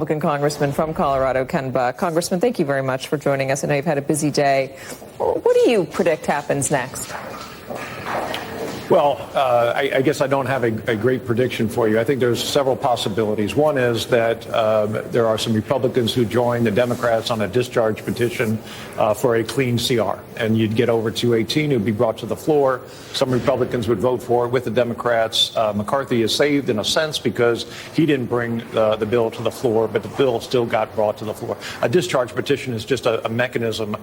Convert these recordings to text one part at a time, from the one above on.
Republican Congressman from Colorado, Ken Buck. Congressman, thank you very much for joining us. I know you've had a busy day. What do you predict happens next? Well, I guess I don't have a great prediction for you. I think there's several possibilities. One is that there are some Republicans who join the Democrats on a discharge petition for a clean CR. And you'd get over 218, it would be brought to the floor. Some Republicans would vote for it with the Democrats. McCarthy is saved in a sense because he didn't bring the bill to the floor, but the bill still got brought to the floor. A discharge petition is just a mechanism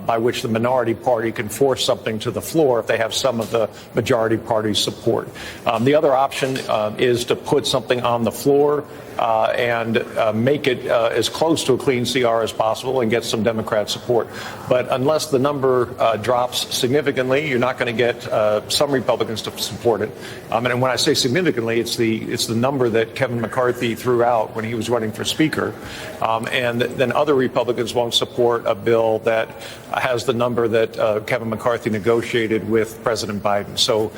by which the minority party can force something to the floor if they have some of the majority party's support. The other option is to put something on the floor and make it as close to a clean CR as possible and get some Democrat support. But unless the number drops significantly, you're not going to get some Republicans to support it. And when I say significantly, it's the number that Kevin McCarthy threw out when he was running for Speaker. And then other Republicans won't support a bill that has the number that Kevin McCarthy negotiated with President Biden. So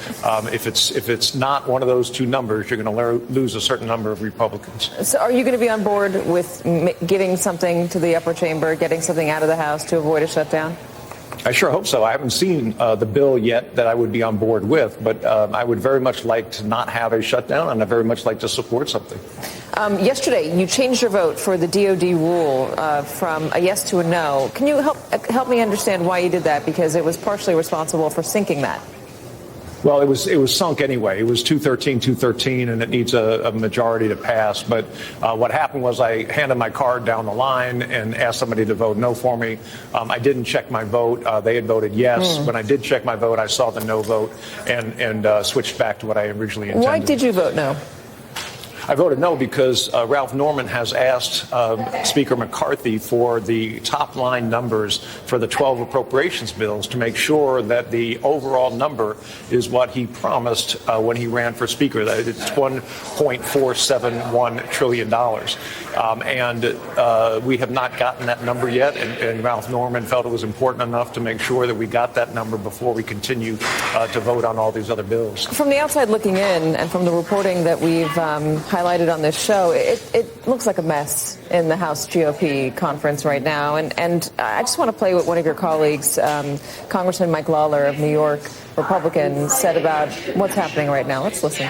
if it's not one of those two numbers, you're going to lose a certain number of Republicans. So are you going to be on board with giving something to the upper chamber, getting something out of the House to avoid a shutdown? I sure hope so. I haven't seen the bill yet that I would be on board with, but I would very much like to not have a shutdown, and I'd very much like to support something. Yesterday, you changed your vote for the DOD rule from a yes to a no. Can you help me understand why you did that? Because it was partially responsible for sinking that. Well, it was sunk anyway. It was 213, and it needs a majority to pass. But what happened was I handed my card down the line and asked somebody to vote no for me. I didn't check my vote. They had voted yes. When I did check my vote, I saw the no vote and switched back to what I originally intended. Why did you vote no? I voted no because Ralph Norman has asked Speaker McCarthy for the top line numbers for the 12 appropriations bills to make sure that the overall number is what he promised when he ran for Speaker, that it's $1.471 trillion. And we have not gotten that number yet, and Ralph Norman felt it was important enough to make sure that we got that number before we continue to vote on all these other bills. From the outside looking in, and from the reporting that we've highlighted on this show, it looks like a mess in the House GOP conference right now. And I just want to play what one of your colleagues, Congressman Mike Lawler of New York, Republican, said about what's happening right now. Let's listen.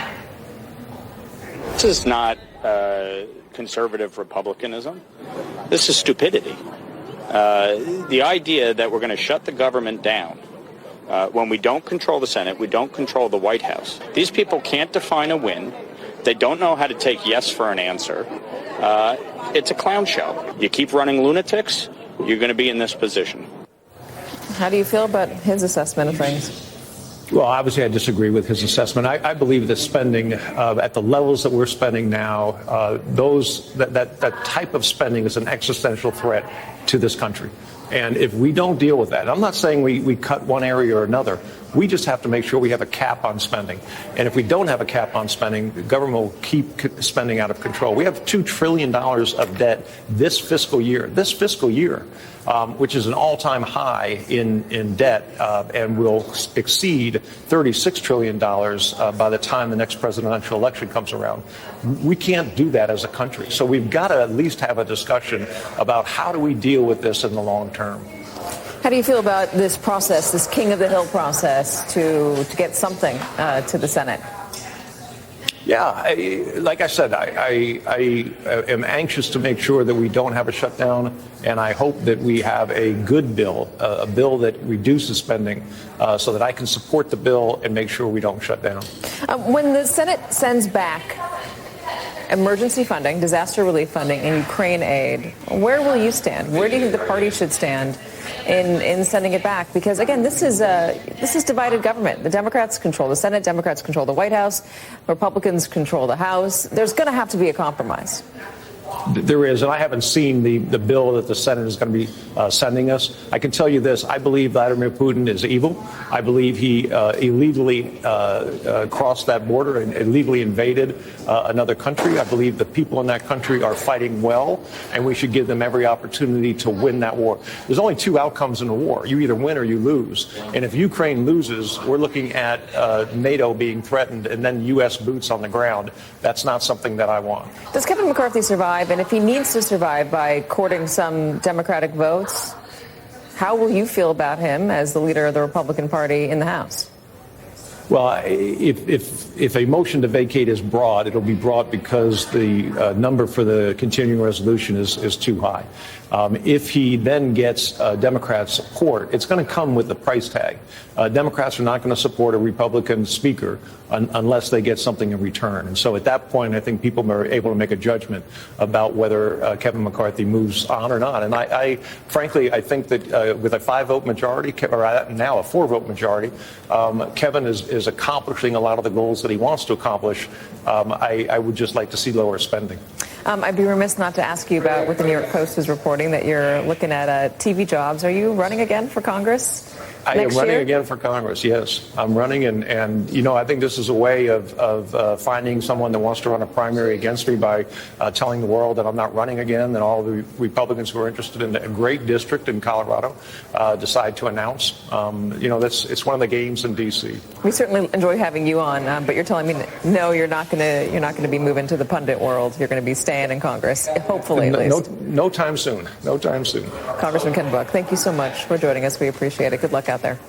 This is not conservative republicanism. This is stupidity. The idea that we're going to shut the government down when we don't control the Senate, we don't control the White House. These people can't define a win. They don't know how to take yes for an answer. It's a clown show. You keep running lunatics, you're going to be in this position. How do you feel about his assessment of things? Well, obviously, I disagree with his assessment. I believe that spending at the levels that we're spending now, that type of spending is an existential threat to this country. And if we don't deal with that, I'm not saying we cut one area or another. We just have to make sure we have a cap on spending. And if we don't have a cap on spending, the government will keep spending out of control. We have $2 trillion of debt this fiscal year, which is an all-time high in debt, and will exceed $36 trillion by the time the next presidential election comes around. We can't do that as a country. So we've got to at least have a discussion about how do we deal with this in the long term. How do you feel about this process, this King of the Hill process, to get something to the Senate? Yeah, like I said, I am anxious to make sure that we don't have a shutdown, and I hope that we have a good bill, a bill that reduces spending, so that I can support the bill and make sure we don't shut down. When the Senate sends back emergency funding, disaster relief funding, and Ukraine aid, where will you stand? Where do you think the party should stand in sending it back? Because, again, this is divided government. The Democrats control the Senate, Democrats control the White House, Republicans control the House. There's going to have to be a compromise. There is, and I haven't seen the bill that the Senate is going to be sending us. I can tell you this. I believe Vladimir Putin is evil. I believe he illegally crossed that border and illegally invaded another country. I believe the people in that country are fighting well, and we should give them every opportunity to win that war. There's only two outcomes in a war. You either win or you lose. And if Ukraine loses, we're looking at NATO being threatened and then U.S. boots on the ground. That's not something that I want. Does Kevin McCarthy survive survive, and if he needs to survive by courting some Democratic votes, how will you feel about him as the leader of the Republican Party in the House? Well, if a motion to vacate is brought, it'll be brought because the number for the continuing resolution is too high. If he then gets Democrat support, it's going to come with a price tag. Democrats are not going to support a Republican speaker unless they get something in return. And so at that point, I think people are able to make a judgment about whether Kevin McCarthy moves on or not. And I frankly, I think that with a 5-vote majority, or now a 4-vote majority, Kevin is accomplishing a lot of the goals that he wants to accomplish. I would just like to see lower spending. I'd be remiss not to ask you about what the New York Post is reporting, that you're looking at TV jobs. Are you running again for Congress? I am running again for Congress, yes. I'm running, and you know, I think this is a way of finding someone that wants to run a primary against me by telling the world that I'm not running again, and all the Republicans who are interested in a great district in Colorado decide to announce. You know, it's one of the games in D.C. We certainly enjoy having you on, but you're telling me no, you're not going to be moving to the pundit world. You're going to be staying in Congress, hopefully at least. No time soon. No time soon. Congressman Ken Buck, thank you so much for joining us. We appreciate it. Good luck out there.